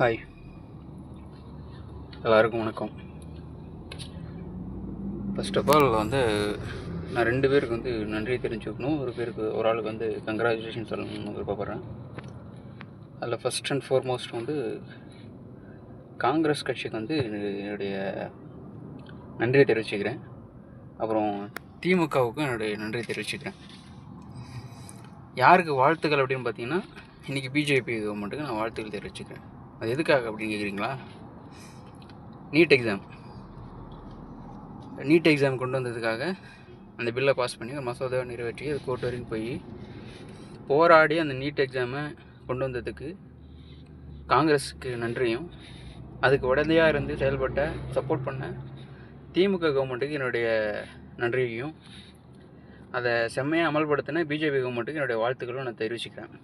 Hi, எல்லாருக்கும் வணக்கம். First of all நான் 2 பேருக்கு நன்றி தெரிஞ்சுக்கணும். ஒரு ஆளுக்கு கங்க்ராச்சுலேஷன் சொல்லணும்னு விருப்பப்படுறேன். அதில் ஃபஸ்ட் அண்ட் ஃபார்மோஸ்ட் காங்கிரஸ் கட்சிக்கு என்னுடைய நன்றியை தெரிவிச்சுக்கிறேன். அப்புறம் திமுகவுக்கும் என்னுடைய நன்றி தெரிவிச்சுக்கிறேன். யாருக்கு வாழ்த்துக்கள் அப்படின்னு பார்த்தீங்கன்னா, இன்றைக்கி பிஜேபி கவர்மெண்ட்டுக்கு நான் வாழ்த்துக்கள் தெரிவிச்சுக்கிறேன். அது எதுக்காக அப்படின்னு கேட்குறீங்களா? நீட் எக்ஸாம் கொண்டு வந்ததுக்காக அந்த பில்லை பாஸ் பண்ணி ஒரு மசோதாவை நிறைவேற்றி அது கோர்ட் வரைக்கும் போய் போராடி அந்த நீட் எக்ஸாமை கொண்டு வந்ததுக்கு காங்கிரஸுக்கு நன்றியும், அதுக்கு உடந்தையாக இருந்து செயல்பட்ட சப்போர்ட் பண்ண திமுக கவர்மெண்ட்டுக்கு என்னுடைய நன்றியையும், அதை செம்மையாக அமல்படுத்தின பிஜேபி கவர்மெண்ட்டுக்கு என்னுடைய வாழ்த்துக்களும் நான் தெரிவிச்சுக்கிறேன்.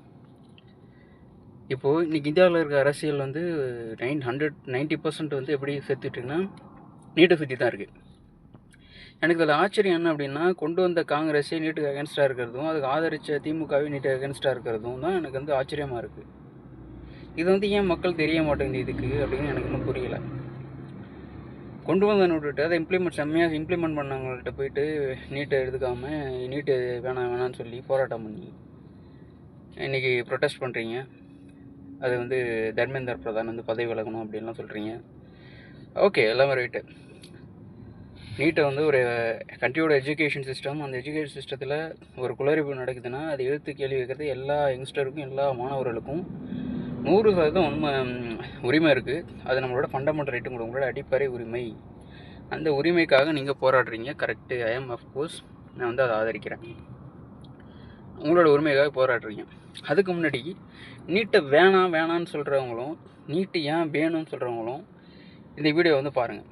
இப்போது இன்றைக்கி இந்தியாவில் இருக்க அரசியல் 90% எப்படி சேர்த்துட்டுருக்குன்னா நீட்டை சுற்றி தான் இருக்குது. எனக்கு அதில் ஆச்சரியம் என்ன அப்படின்னா, கொண்டு வந்த காங்கிரஸே நீட்டுக்கு அகேன்ஸ்டாக இருக்கிறதும், அதுக்கு ஆதரித்த திமுகவே நீட்டுக்கு அகேன்ஸ்டாக இருக்கிறதும் தான் எனக்கு ஆச்சரியமாக இருக்குது. இது ஏன் மக்கள் தெரிய மாட்டேங்குது இதுக்கு அப்படின்னு எனக்கு இன்னும் புரியலை. கொண்டு வந்தவனை விட்டுட்டு அதை செம்மையாக இம்ப்ளிமெண்ட் பண்ணவங்கள்ட்ட போயிட்டு நீட்டை எடுத்துக்காமல் நீட்டு வேணான்னு சொல்லி போராட்டம் பண்ணி இன்றைக்கி ப்ரொட்டஸ்ட் பண்ணுறீங்க. அது தர்மேந்தர் பிரதான் பதவி விலகணும் அப்படின்லாம் சொல்கிறீங்க. ஓகே, எல்லாமே ரைட்டு. நீட்டை ஒரு கண்ட்ரியோட எஜுகேஷன் சிஸ்டம், அந்த எஜுகேஷன் சிஸ்டத்தில் ஒரு குளறுபடி நடக்குதுன்னா அது எழுத்து கேள்வி வைக்கிறது எல்லா யங்ஸ்டருக்கும், எல்லா மாணவர்களுக்கும் 100% உரிமை இருக்குது. அது நம்மளோட ஃபண்டமெண்டல் ரைட்டு, உங்களோட அடிப்படை உரிமை. அந்த உரிமைக்காக நீங்கள் போராடுறீங்க. கரெக்டு, ஐ எம் அஃப்கோர்ஸ், நான் அதை ஆதரிக்கிறேன். உங்களோட உரிமைக்காக போராடுறீங்க. அதுக்கு முன்னாடி நீட்டை வேணான்னு சொல்கிறவங்களும், நீட்டு ஏன் வேணும்னு சொல்கிறவங்களும் இந்த வீடியோ பாருங்கள்.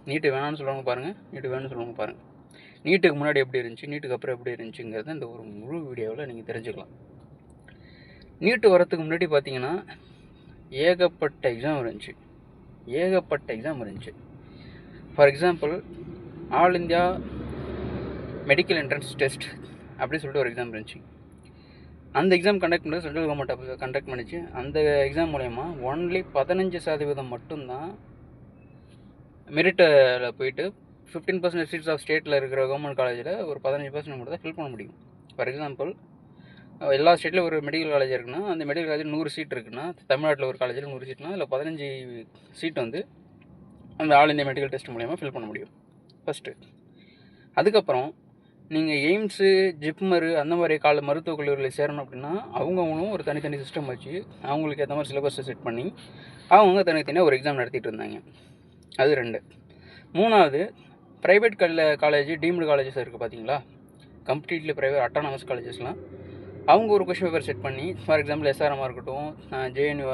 நீட்டு வேணான்னு சொல்கிறவங்க பாருங்கள், நீட்டு வேணும்னு சொல்கிறவங்க பாருங்கள். நீட்டுக்கு முன்னாடி எப்படி இருந்துச்சு, நீட்டுக்கு அப்புறம் எப்படி இருந்துச்சுங்கிறத இந்த ஒரு முழு வீடியோவில் நீங்கள் தெரிஞ்சுக்கலாம். நீட்டு வரத்துக்கு முன்னாடி பார்த்தீங்கன்னா ஏகப்பட்ட எக்ஸாம் இருந்துச்சு. For example, all India medical entrance test அப்படி சொல்லிட்டு ஒரு எக்ஸாம் இருந்துச்சு. அந்த எக்ஸாம் கண்டக்ட் பண்ணி சென்ட்ரல் கவர்மெண்ட் கண்டக்ட் பண்ணிச்சு. அந்த எக்ஸாம் மூலயமா ஒன்லி 15% மட்டும்தான் மெரிட்டில் போயிட்டு 15% சீட்ஸ் ஆஃப் ஸ்டேட்டில் இருக்கிற கவர்மெண்ட் காலேஜில் ஒரு 15% மட்டும் தான் ஃபில் பண்ண முடியும். ஃபார் எக்ஸாம்பிள், எல்லா ஸ்டேட்லையும் ஒரு மெடிக்கல் காலேஜ் இருக்குன்னா, அந்த மெடிக்கல் காலேஜில் 100 சீட் இருக்குன்னா, தமிழ்நாட்டில் ஒரு காலேஜில் 100 சீட்னா அதில் 15 சீட் அந்த ஆல் இந்தியா மெடிக்கல் டெஸ்ட் மூலயமா ஃபில் பண்ண முடியும் ஃபஸ்ட்டு. அதுக்கப்புறம் நீங்கள் எய்ம்ஸு, ஜிப்மரு அந்த மாதிரி மருத்துவக் கல்லூரியில் சேரணும் அப்படின்னா அவங்களும் ஒரு தனித்தனி சிஸ்டம் வச்சு அவங்களுக்கு ஏற்ற மாதிரி சிலபஸை செட் பண்ணி அவங்க தனித்தனியாக ஒரு எக்ஸாம் நடத்திட்டு இருந்தாங்க. அது 2. 3வது, ப்ரைவேட் காலேஜ், டீம்டு காலேஜஸ் இருக்குது பார்த்தீங்களா, கம்ப்ளீட்லி ப்ரைவேட் அட்டானமஸ் காலேஜஸ்லாம், அவங்க ஒரு கொஷின் பேப்பர் செட் பண்ணி, ஃபார் எக்ஸாம்பிள் எஸ்ஆர்எம்மாக இருக்கட்டும், ஜேஎன்யூ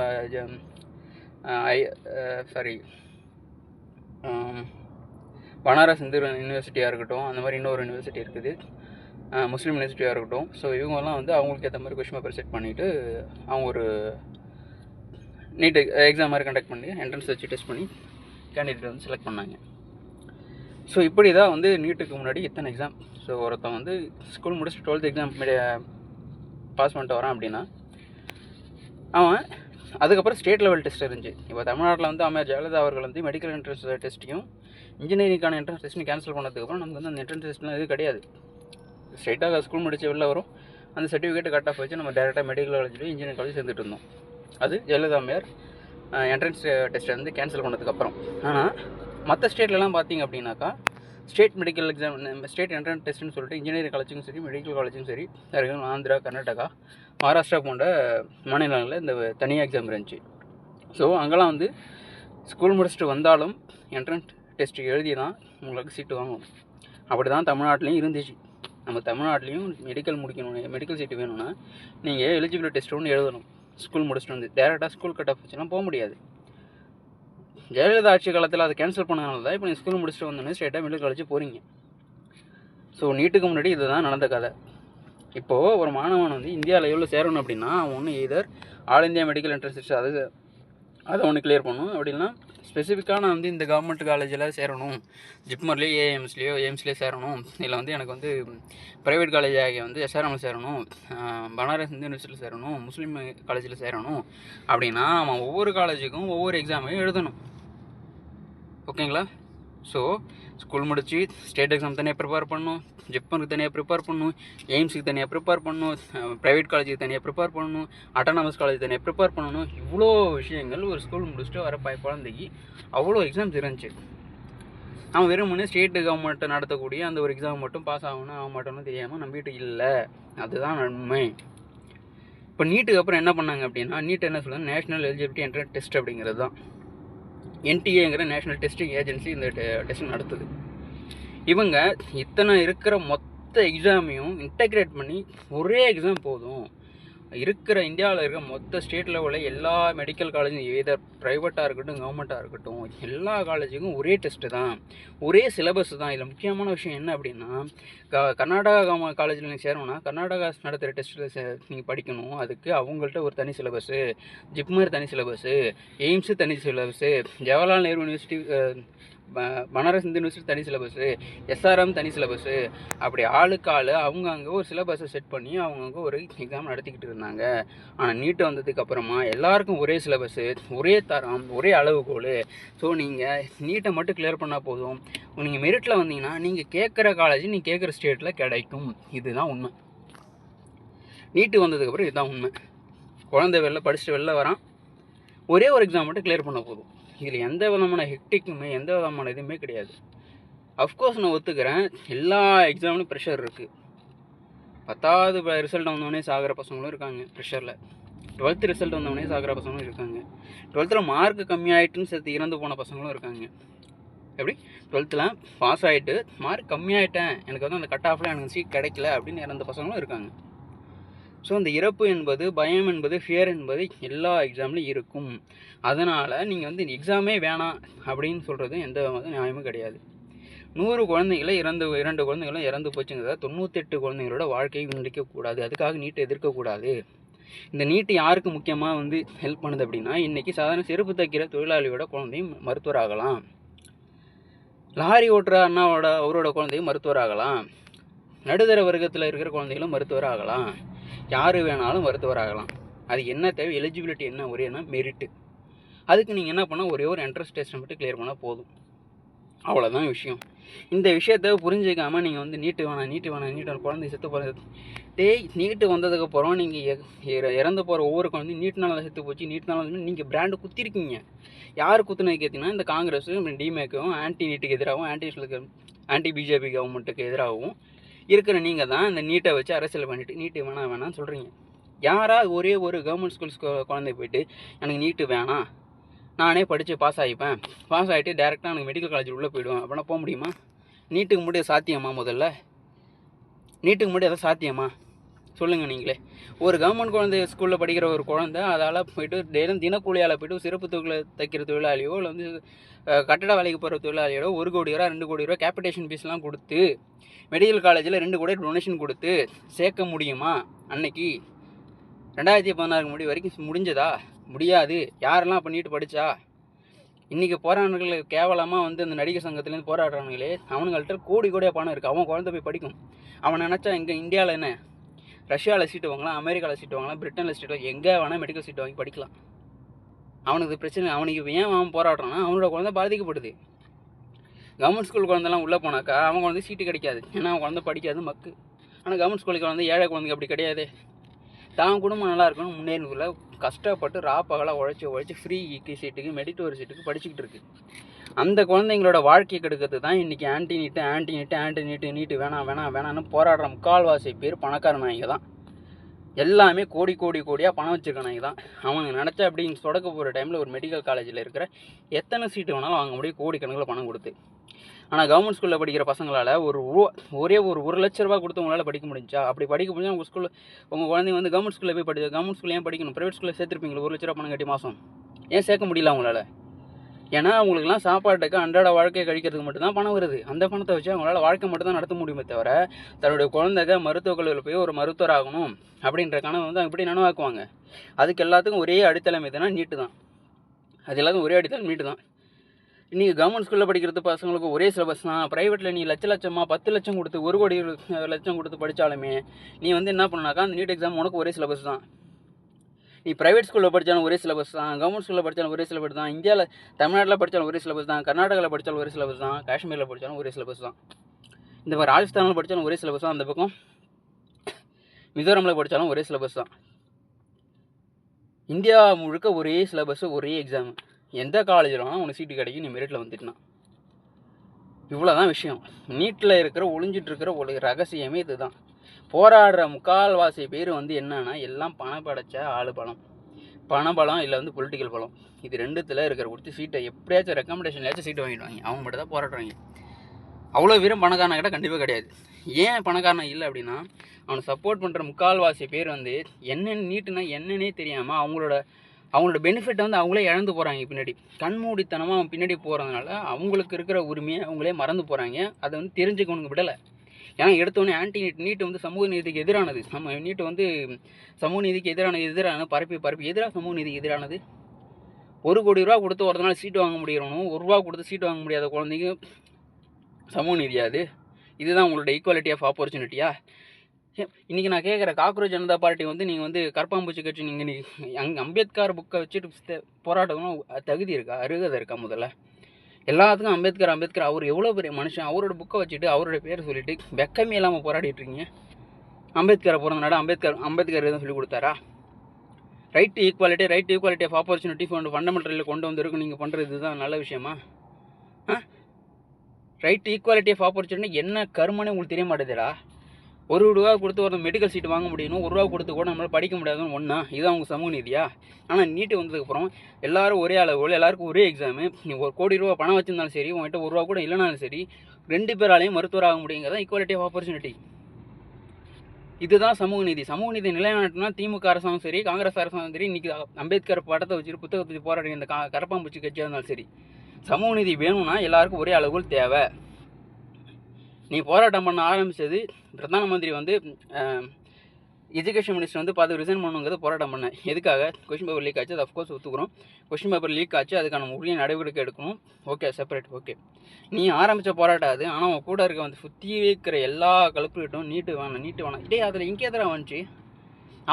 பனாரஸ் இந்து யூனிவர்சிட்டியாக இருக்கட்டும், அந்த மாதிரி இன்னொரு யூனிவர்சிட்டி இருக்குது, முஸ்லீம் யூனிவர்சிட்டியாக இருக்கட்டும். ஸோ இவங்கெல்லாம் அவங்களுக்கு ஏற்ற மாதிரி கொஷின் பேப்பர் செட் பண்ணிவிட்டு அவங்க ஒரு நீட் எக்ஸாம் மாதிரி கண்டக்ட் பண்ணி என்ட்ரன்ஸ் வச்சு டெஸ்ட் பண்ணி கேண்டிடேட் செலக்ட் பண்ணாங்க. ஸோ இப்படி தான் நீட்டுக்கு முன்னாடி இத்தனை எக்ஸாம். ஸோ ஒருத்தன் ஸ்கூல் முடிச்சுட்டு 12th எக்ஸாம் பாஸ் பண்ணிட்டு வரான் அப்படின்னா அவன் அதுக்கப்புறம் ஸ்டேட் லெவல் டெஸ்ட் இருந்துச்சு. இப்போ தமிழ்நாட்டில் அம்மையார் ஜெயலலிதா அவர்கள் மெடிக்கல் என்ட்ரன்ஸ் டெஸ்ட்டையும் இன்ஜினியரிங்கான என்ட்ரன்ஸ் டெஸ்ட்டையும் கேன்சல் பண்ணதுக்கப்புறம் நமக்கு அந்த என்ட்ரன்ஸ் டெஸ்ட்லாம் எதுவும் கிடையாது. ஸ்ட்ரைட்டாக ஸ்கூல் முடிச்சு வெளில வரும், அந்த சர்டிஃபிகேட் கட் ஆஃப் வச்சு நம்ம டேரெக்டாக மெடிக்கல் காலேஜில் இன்ஜினியரிங் காலேஜ் சேர்ந்துட்டு இருந்தோம். அது ஜெயலலிதா அம்மையார் என்ட்ரன்ஸ் டெஸ்ட்டை கேன்சல் பண்ணதுக்கப்புறம். ஆனால் மற்ற ஸ்டேட்லலாம் பார்த்திங்க அப்படின்னாக்கா state medical exam, state entrance டெஸ்ட்டுன்னு சொல்லிட்டு இன்ஜினியரிங் காலேஜும் சரி, மெடிக்கல் காலேஜும் சரி, ஆந்திரா, கர்நாடகா, மகாராஷ்டிரா போன்ற மாநிலங்களில் இந்த தனியாக எக்ஸாம் இருந்துச்சு. ஸோ அங்கெல்லாம் ஸ்கூல் முடிச்சுட்டு வந்தாலும் என்ட்ரன்ஸ் டெஸ்ட்டு எழுதி தான் உங்களுக்கு சீட்டு வாங்கணும். அப்படி தான் தமிழ்நாட்டிலையும் இருந்துச்சு. நம்ம தமிழ்நாட்டிலையும் மெடிக்கல் சீட்டு வேணும்னா நீங்கள் எலிஜிபிலிட்டி டெஸ்ட் ஒன்று எழுதணும். ஸ்கூல் முடிச்சுட்டு டேரெக்டாக ஸ்கூல் கட் ஆஃப் வச்சுலாம் போக முடியாது. ஜெயலலிதா ஆட்சி காலத்தில் அதை கேன்சல் பண்ணனால தான் இப்போ நீங்கள் ஸ்கூல் முடிச்சுட்டு வந்தோன்னே ஸ்ட்ரெயிட்டாக மெடிக்கல் காலேஜ் போகிறீங்க. ஸோ நீட்டுக்கு முன்னாடி இதுதான் நடந்த கதை. இப்போது ஒரு மாணவன் இந்தியா லெவலில் சேரணும் அப்படின்னா அவன் either all India medical entrance test, அது அதை ஒன்று கிளியர் பண்ணணும். அப்படின்னா ஸ்பெசிஃபிக்காக நான் வந்து இந்த கவர்மெண்ட் காலேஜில் சேரணும், ஜிப்மர்லேயோ எய்ம்ஸ்லேயோ சேரணும், இல்லை வந்து எனக்கு வந்து ப்ரைவேட் காலேஜ் ஆகிய வந்து எஸ்ஆர்எம்மில் சேரணும், பனாரஸ் இந்து யூனிவர்சிட்டியில் சேரணும், முஸ்லீம் காலேஜில் சேரணும் அப்படின்னா அவன் ஒவ்வொரு காலேஜுக்கும் ஒவ்வொரு எக்ஸாமையும் எழுதணும். ஓகேங்களா? ஸோ ஸ்கூல் முடிச்சு ஸ்டேட் எக்ஸாம் தனியாக ப்ரிப்பேர் பண்ணணும், ஜிப்மருக்கு தனியாக ப்ரிப்பேர் பண்ணணும், எய்ம்ஸுக்கு தனியாக ப்ரிப்பேர் பண்ணணும், ப்ரைவேட் காலேஜுக்கு தனியாக ப்ரிப்பேர் பண்ணணும், அட்டானமஸ் காலேஜ் தனியாக ப்ரிப்பேர் பண்ணணும். இவ்வளோ விஷயங்கள் ஒரு ஸ்கூல் முடிச்சுட்டு வர குழந்தைக்கு அவ்வளோ எக்ஸாம்ஸ் இருந்துச்சு. அவன் வெறுமனே ஸ்டேட்டு கவர்மெண்ட்டை நடத்தக்கூடிய அந்த ஒரு எக்ஸாம் மட்டும் பாஸ் ஆகணும் ஆக மாட்டோம்னு தெரியாமல் நம்பிட்டு இல்லை. அதுதான் உண்மை. இப்போ நீட்டுக்கு அப்புறம் என்ன பண்ணாங்க அப்படின்னா, நீட் என்ன சொல்லுங்கள், நேஷனல் எலிஜிபிலிட்டி என்ட்ரன்ஸ் டெஸ்ட் அப்படிங்கிறது தான். NTA நேஷ்னல் டெஸ்டிங் ஏஜென்சி இந்த டெஸ்ட் நடத்துது. இவங்க இத்தனை இருக்கிற மொத்த எக்ஸாமையும் இன்டெகிரேட் பண்ணி ஒரே எக்ஸாம் போதும், இருக்கிற இந்தியாவில் இருக்கிற மொத்த ஸ்டேட் லெவலில் எல்லா மெடிக்கல் காலேஜும் எதர் ப்ரைவேட்டாக இருக்கட்டும் கவர்மெண்ட்டாக இருக்கட்டும் எல்லா காலேஜுக்கும் ஒரே டெஸ்ட்டு தான், ஒரே சிலபஸ் தான். இதில் முக்கியமான விஷயம் என்ன அப்படின்னா, கர்நாடகா காலேஜில் நீங்கள் சேரணும்னா கர்நாடகா நடத்துகிற டெஸ்ட்டில் நீங்கள் படிக்கணும். அதுக்கு அவங்கள்ட்ட ஒரு தனி சிலபஸ்ஸு, ஜிப்மர் தனி சிலபஸ்ஸு, எய்ம்ஸு தனி syllabus, Jawaharlal Nehru university Banaras Hindu university தனி சிலபஸ்ஸு, எஸ்ஆர்எம் தனி சிலபஸ்ஸு, அப்படி ஆளுக்கு ஆள் அவங்கவுங்க ஒரு சிலபஸை செட் பண்ணி அவங்கவுங்க ஒரு எக்ஸாம் நடத்திக்கிட்டு இருந்தாங்க. ஆனால் நீட்டு வந்ததுக்கு அப்புறமா எல்லாருக்கும் ஒரே சிலபஸ்ஸு, ஒரே தரம், ஒரே அளவுகோல். ஸோ நீங்கள் நீட்டை மட்டும் கிளியர் பண்ணால் போதும், நீங்கள் மெரிட்டில் வந்தீங்கன்னா நீங்கள் கேட்குற காலேஜ் நீங்கள் கேட்குற ஸ்டேட்டில் கிடைக்கும். இதுதான் உண்மை. நீட்டு வந்ததுக்கப்புறம் இதுதான் உண்மை. குழந்தை படிச்சுட்டு வெளில வரான், ஒரே ஒரு எக்ஸாம் மட்டும் கிளியர் பண்ண போதும். இதில் எந்த விதமான ஹெக்டிக்குமே எந்த விதமான இதுவுமே கிடையாது. அஃப்கோர்ஸ் நான் ஒத்துக்கிறேன், எல்லா எக்ஸாம்லையும் ப்ரெஷர் இருக்குது. 10வது ரிசல்ட் வந்தவொடனே சாகிற பசங்களும் இருக்காங்க ப்ரெஷரில், 12th ரிசல்ட் வந்தவொடனே சாகிற பசங்களும் இருக்காங்க, 12th மார்க் கம்மியாயிட்டுன்னு சேர்த்து இறந்து போன பசங்களும் இருக்காங்க. எப்படி 12th பாஸ் ஆகிட்டு மார்க் கம்மியாயிட்டேன், எனக்கு வந்து அந்த கட் ஆஃபில் எனக்கு சீட் கிடைக்கல அப்படின்னு இறந்த பசங்களும் இருக்காங்க. ஸோ அந்த இறப்பு என்பது, பயம் என்பது, ஃபியர் என்பது எல்லா எக்ஸாம்லையும் இருக்கும். அதனால் நீங்கள் வந்து எக்ஸாமே வேணாம் அப்படின்னு சொல்கிறது எந்த நியாயமும் கிடையாது. 100 குழந்தைகளை 2 குழந்தைகளும் இறந்து போச்சுங்கிறத 98 குழந்தைங்களோட வாழ்க்கையை வீணடிக்கக்கூடாது. அதுக்காக நீட்டை எதிர்க்கக்கூடாது. இந்த நீட்டு யாருக்கு முக்கியமாக வந்து ஹெல்ப் பண்ணுது அப்படின்னா, இன்றைக்கி சாதாரண செருப்பு தைக்கிற தொழிலாளியோட குழந்தையும் மருத்துவர் ஆகலாம், லாரி ஓட்டுற அவரோட குழந்தையும் மருத்துவர் ஆகலாம், நடுத்தர வர்க்கத்தில் இருக்கிற குழந்தைகளும் மருத்துவர் ஆகலாம், யார் வேணாலும் மருத்துவர் ஆகலாம். அது என்ன தேவை, எலிஜிபிலிட்டி என்ன, ஒரேனா மெரிட்டு. அதுக்கு நீங்கள் என்ன பண்ணால் ஒரே ஒரு என்ட்ரன்ஸ் டெஸ்ட்டை மட்டும் கிளியர் பண்ணால் போதும். அவ்வளோதான் விஷயம். இந்த விஷயத்தை புரிஞ்சிக்காமல் நீங்கள் வந்து நீட்டு வேணாம் குழந்தை செத்து போகிறது. நீட்டு வந்ததுக்கப்புறம் நீங்கள் இறந்து போகிற ஒவ்வொரு குழந்தையும் நீட்னால செத்து போச்சு, நீட்னால நீங்கள் பிராண்டு குத்திருக்கீங்க. யார் குத்துனது கேட்டிங்கன்னா, இந்த காங்கிரஸும் டிமேக்கும் ஆன்டி நீட்டுக்கு எதிராகவும் ஆன்டி பிஜேபி கவர்மெண்ட்டுக்கு எதிராகவும் இருக்கிற நீங்கள் தான் இந்த நீட்டை வச்சு அரசியல் பண்ணிவிட்டு நீட்டு வேணாம்னு சொல்கிறீங்க. யாராவது ஒரே ஒரு கவர்மெண்ட் ஸ்கூல்ஸ் குழந்தை போய்ட்டு எனக்கு நீட்டு வேணாம், நானே படித்து பாஸ் ஆகிட்டு டேரெக்டாக எனக்கு மெடிக்கல் காலேஜ் உள்ளே போய்டுவேன் அப்படின்னா போக முடியுமா? நீட்டுக்கு மட்டும் சாத்தியமா? முதல்ல நீட்டுக்கு மட்டும் எதாவது சாத்தியமா சொல்லுங்கள் நீங்களே. ஒரு கவர்மெண்ட் குழந்தை ஸ்கூலில் படிக்கிற ஒரு குழந்தை அதால் போய்ட்டு தினக்கூலியால் போய்ட்டு சிறப்பு தொழில் தைக்கிற தொழிலாளியோ இல்லை வந்து கட்டட வேலைக்கு போகிற தொழிலாளியோட 1 கோடி ரூபா 2 கோடி ரூபா கேபிட்டேஷன் ஃபீஸ்லாம் கொடுத்து மெடிக்கல் காலேஜில் 2 கோடி டொனேஷன் கொடுத்து சேர்க்க முடியுமா? அன்னைக்கு 2016 வரைக்கும் முடிஞ்சதா? முடியாது. யாரெல்லாம் பண்ணிட்டு படித்தா? இன்றைக்கி போராடுறவர்கள் கேவலமாக வந்து அந்த நடிகர் சங்கத்துலேருந்து போராடுறானுங்களே, அவனுங்கள்ட்ட கோடியாக பணம் இருக்குது. அவன் குழந்தை போய் படிக்கும். அவன் நினச்சா இங்கே இந்தியாவில் என்ன, ரஷ்யாவில் சீட்டு வாங்கலாம், அமெரிக்காவில் சீட்டு வாங்கலாம், பிரிட்டனில் சீட்டு வாங்கி எங்கே வேணால் மெடிக்கல் சீட்டு வாங்கி படிக்கலாம். அவனுக்கு பிரச்சனை. அவனுக்கு ஏன் அவன் போராடுறான்னா அவனோட குழந்தை பாதிக்கப்படுது. கவர்மெண்ட் ஸ்கூல் குழந்தைலாம் உள்ளே போனாக்கா அவன் குழந்தை சீட்டு கிடைக்காது, ஏன்னா அவன் குழந்தை படிக்காது மக்கு. ஆனால் கவர்மெண்ட் ஸ்கூலுக்கு வந்து ஏழை குழந்தைங்க அப்படி கிடையாது. தான் குடும்பம் நல்லா இருக்கணும், முன்னேறக்குள்ள கஷ்டப்பட்டு ராப்பகலாக உழைச்சி ஃப்ரீ சீட்டுக்கு மெடிட்டோர் சீட்டுக்கு படிச்சுக்கிட்டு இருக்குது. அந்த குழந்தைங்களோட வாழ்க்கை கெடுக்கிறது தான் இன்றைக்கி ஆன்டி நீட்டு வேணான்னு போராடுற முக்கால்வாசி பேர் பணக்காரனாங்க தான். எல்லாமே கோடியாக பணம் வச்சுருக்கானங்க தான். அவங்க நினச்சா அப்படின்னு தொடக்க போகிற டைமில் ஒரு மெடிக்கல் காலேஜில் இருக்கிற எத்தனை சீட்டு வேணாலும் வாங்க முடியும், கோடிக்கணக்கில் பணம் கொடுத்து. ஆனால் கவர்மெண்ட் ஸ்கூலில் படிக்கிற பசங்களால் ஒரே ஒரு 1 லட்ச ரூபா கொடுத்து உங்களால் படிக்க முடிஞ்சா? அப்படி படிக்க முடிஞ்சால் உங்கள் குழந்தைங்க வந்து கவர்மெண்ட் ஸ்கூலில் போய் கவர்மெண்ட் ஸ்கூலில் ஏன் படிக்கணும்? ப்ரைவேட் ஸ்கூலில் சேர்த்துருப்பீங்களா 1 லட்ச ரூபா பணம் கட்டி மாதம்? ஏன் சேர்க்க முடியல அவங்களால? ஏன்னா அவங்களுக்குலாம் சாப்பாட்டுக்கு அன்றாட வாழ்க்கையை கழிக்கிறதுக்கு மட்டும்தான் பணம் வருது. அந்த பணத்தை வச்சு அவங்களால வாழ்க்கை மட்டும் தான் நடத்த முடியுமே தவிர, தன்னுடைய குழந்தைங்க மருத்துவக் கல்லூரியில் போய் ஒரு மருத்துவர் ஆகணும் அப்படின்ற கனவு வந்து எப்படி நனவாக்குவாங்க? அதுக்கு எல்லாத்துக்கும் ஒரே அடித்தளம் எதுனா நீட்டு தான். அது எல்லாத்தையும் ஒரே அடி தள்ளிட்டு தான். இன்றைக்கி கவர்மெண்ட் ஸ்கூலில் படிக்கிறது பசங்களுக்கு ஒரே சிலபஸ் தான். ப்ரைவேட்டில் நீ லட்சமாக 10 லட்சம் கொடுத்து 1 கோடி லட்சம் கொடுத்து படித்தாலுமே நீ வந்து என்ன பண்ணாக்கா அந்த நீட் எக்ஸாம் உனக்கு ஒரே சிலபஸ் தான். நீ ப்ரைவேட் ஸ்கூலில் படித்தாலும் ஒரே சிலபஸ் தான், கவர்மெண்ட் ஸ்கூலில் படித்தாலும் ஒரே சிலபஸ் தான், இந்தியாவில் தமிழ்நாட்டில் படித்தாலும் ஒரே சிலபஸ் தான், கர்நாடகாவில் படித்தாலும் ஒரே சிலபஸ் தான், காஷ்மீரில் படித்தாலும் ஒரே சிலபஸ் தான், இந்த மாதிரி ராஜஸ்தானில் படித்தாலும் ஒரே சிலபஸ் தான், அந்த பக்கம் மிசோரமில் படித்தாலும் ஒரே சிலபஸ் தான். இந்தியா முழுக்க ஒரே சிலபஸ், ஒரே எக்ஸாமு. எந்த காலேஜில் வேணால் உனக்கு சீட்டு கிடைக்கும், நீ மெரிட்டில் வந்துட்டுனா. இவ்வளோ தான் விஷயம். நீட்டில் இருக்கிற ஒளிஞ்சிட்ருக்கிற ஒரு ரகசியமே இது தான். போராடுற முக்கால்வாசி பேர் வந்து என்னன்னா எல்லாம் பணம் படைச்ச ஆளு பணபலம் இல்லை வந்து பொலிட்டிக்கல் பலம். இது ரெண்டுத்தில் இருக்கிற கொடுத்து சீட்டை எப்படியாச்சும் ரெக்கமெண்டேஷன்லையாச்சும் சீட்டு வாங்கிடுவாங்க. அவங்க மட்டும் தான் போராடுறாங்க. அவ்வளோ வீரம் பணக்காரனை கிட்ட கண்டிப்பாக கிடையாது. ஏன் பணக்காரன் இல்லை அப்படின்னா அவனை சப்போர்ட் பண்ணுற முக்கால்வாசி பேர் வந்து என்னென்னு நீட்டுனா என்னன்னே தெரியாமல் அவங்களோட பெனிஃபிட்டை வந்து அவங்களே இழந்து போகிறாங்க. பின்னாடி கண்மூடித்தனமாக அவன் பின்னாடி போகிறதுனால அவங்களுக்கு இருக்கிற உரிமையை அவங்களே மறந்து போகிறாங்க. அதை வந்து தெரிஞ்சுக்கணுங்க விடலை. ஏன்னா எடுத்தோடனே ஆன்டி நீட்டு வந்து சமூக நீதிக்கு எதிரானது. நம்ம நீட்டு வந்து சமூக நீதிக்கு எதிரான பரப்பி எதிராக சமூக நீதிக்கு எதிரானது. 1 கோடி ரூபா கொடுத்து ஒருத்தனால சீட்டு வாங்க முடியணும், 1 ரூபா கொடுத்து சீட்டு வாங்க முடியாத குழந்தைங்க சமூக நீதியாது? இதுதான் உங்களோட ஈக்குவாலிட்டி ஆஃப் ஆப்பர்ச்சுனிட்டியா? இன்றைக்கி நான் கேட்குற காக்ரோச் ஜனதா பார்ட்டி வந்து நீங்கள் வந்து கற்பாம்பூச்சி கட்சி, நீங்கள் அம்பேத்கர் புக்கை வச்சுட்டு போராட்டம்லாம் தகுதி இருக்கா, அருகதை இருக்கா? முதல்ல எல்லாத்துக்கும் அம்பேத்கர் அவர் எவ்வளோ பெரிய மனுஷன், அவரோட புக்கை வச்சுட்டு அவரோட பேரை சொல்லிவிட்டு வெக்கமே இல்லாமல் போராடிட்டுருக்கீங்க. அம்பேத்கரை பிறந்தனால அம்பேத்கர் எதுவும் சொல்லிக் கொடுத்தாரா? Right to equality of opportunity ஃபண்டமெண்டலில் கொண்டு வந்திருக்கும். நீங்கள் பண்ணுறது இதுதான் நல்ல விஷயமா? Right to equality of opportunity என்ன கருமனே உங்களுக்கு தெரிய மாட்டேதுடா. 1 ரூபா கொடுத்து ஒரு மெடிக்கல் சீட் வாங்க முடியணும், 1 ரூபா கொடுத்து கூட நம்மளால் படிக்க முடியாதுன்னு ஒன்றா? இதுதான் அவங்க சமூக நீதியா? ஆனால் நீட்டு வந்ததுக்கப்புறம் எல்லோரும் ஒரே அளவு, எல்லாருக்கும் ஒரே எக்ஸாமு. நீ 1 கோடி ரூபா பணம் வச்சுருந்தாலும் சரி, உங்கள்கிட்ட 1 ரூபா கூட இல்லைனாலும் சரி, 2 பேராலையும் மருத்துவர் ஆக முடியுங்கிறதான் ஈக்குவாலிட்டி ஆஃப் ஆப்பர்ச்சுனிட்டி. இதுதான் சமூக நீதி. சமூக நீதி நிலைநாட்டினா திமுக அரசாங்கம் சரி, காங்கிரஸ் அரசாங்கம் சரி, இன்றைக்கி அம்பேத்கர் படத்தை வச்சுட்டு புத்தகத்தை வச்சு போராடி இந்த கரப்பாம்பூச்சி கட்சியாக இருந்தாலும் சரி, சமூக நீதி வேணும்னா எல்லாருக்கும் ஒரே அளவுகள் தேவை. நீ போராட்டம் பண்ண ஆரம்பித்தது பிரதான மந்திரி வந்து எஜுகேஷன் மினிஸ்டர் வந்து பார்த்து ரிசைன் பண்ணுங்கிறத போராட்டம் பண்ணேன். எதுக்காக? கொஸ்டின் பேப்பர் லீக் ஆச்சு, அது அஃப்கோர்ஸ் ஒத்துக்கிறோம். கொஸ்டின் பேப்பர் லீக் ஆச்சு, அதுக்கான உரிய நடவடிக்கை எடுக்கணும். Okay, separate. ஓகே, நீ ஆரம்பித்த போராட்டம் அது. ஆனால் அவன் கூட இருக்க வந்து சுற்றி இருக்கிற எல்லா கல்ப்ரிட்டும் நீட்டு வேணாம். இதே அதில் இங்கே எதிராக வந்துச்சு.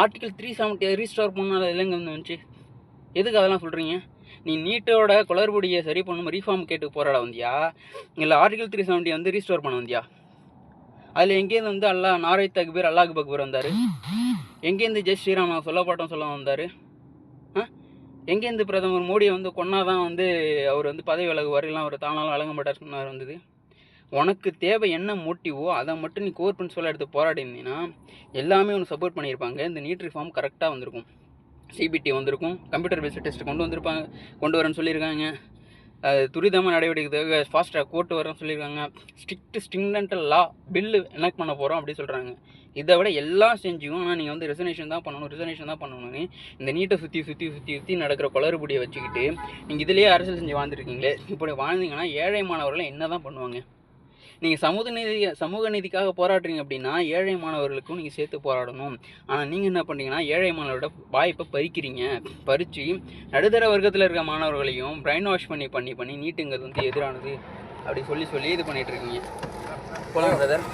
ஆர்டிகல் 370 ரீஸ்டோர் பண்ணால் இல்லைங்க வந்துச்சு. எதுக்கு அதெல்லாம் சொல்கிறீங்க? நீ நீட்டோட குளறுபடியை சரி பண்ணணும் ரீஃபார்ம் கேட்டு போராட வந்தியா, இல்லை ஆர்டிகல் 370 வந்து ரீஸ்டோர் பண்ண வந்தியா? அதில் எங்கேருந்து வந்து நாரை தக்பீர் அல்லாஹ் அக்பர் வந்தார்? எங்கேருந்து ஜெய் ஸ்ரீராம் சொல்லப்பாட்டம் சொல்ல வந்தார்? எங்கேருந்து பிரதமர் மோடியை வந்து கொன்னாதான் வந்து அவர் வந்து பதவி விலகுவார், இல்லை அவர் தானாலும் வழங்க மாட்டார் சொன்னார் வந்தது? உனக்கு தேவை என்ன மோட்டிவோ அதை மட்டும் நீ கோர் பிரின்சிபலாக எடுத்து போராடிருந்தீங்கன்னா எல்லாமே உனக்கு சப்போர்ட் பண்ணியிருப்பாங்க. இந்த நீட் ரிஃபார்ம் கரெக்டாக வந்திருக்கும். சிபிடி வந்திருக்கும், கம்ப்யூட்டர் பேஸ்ட் டெஸ்ட் கொண்டு வரேன்னு சொல்லியிருக்காங்க. துரிதமாக நடவடிக்கை ஃபாஸ்ட் ட்ராக் கோர்ட்டு வரேன்னு சொல்லியிருக்காங்க. ஸ்ட்ரிக்டன்ட் லா பில்லு எனாக்ட் பண்ண போகிறோம் அப்படி சொல்கிறாங்க. இதை விட எல்லாம் செஞ்சுக்கும். ஆனால் நீங்கள் வந்து ரிசர்வேஷன் தான் பண்ணணும்னு இந்த நீட்டை சுற்றி நடக்கிற குளறுபடியை வச்சுக்கிட்டு நீங்கள் இதிலேயே அரசியல் செஞ்சு வாழ்ந்துருக்கீங்களே. இப்படி வாழ்ந்தீங்கன்னா ஏழை மாணவர்களை என்ன தான் பண்ணுவாங்க? நீங்கள் சமூக நீதிக்காக போராடுறீங்க அப்படின்னா ஏழை மாணவர்களுக்கும் நீங்கள் சேர்த்து போராடணும். ஆனால் நீங்கள் என்ன பண்ணுறீங்கன்னா ஏழை மாணவரோட வாய்ப்பை பறித்து நடுத்தர வர்க்கத்தில் இருக்க மாணவர்களையும் பிரைன் வாஷ் பண்ணி நீட்டுங்கிறது வந்து எதிரானது அப்படி சொல்லி இது பண்ணிகிட்ருக்கீங்க. போலாம் பிரதர்.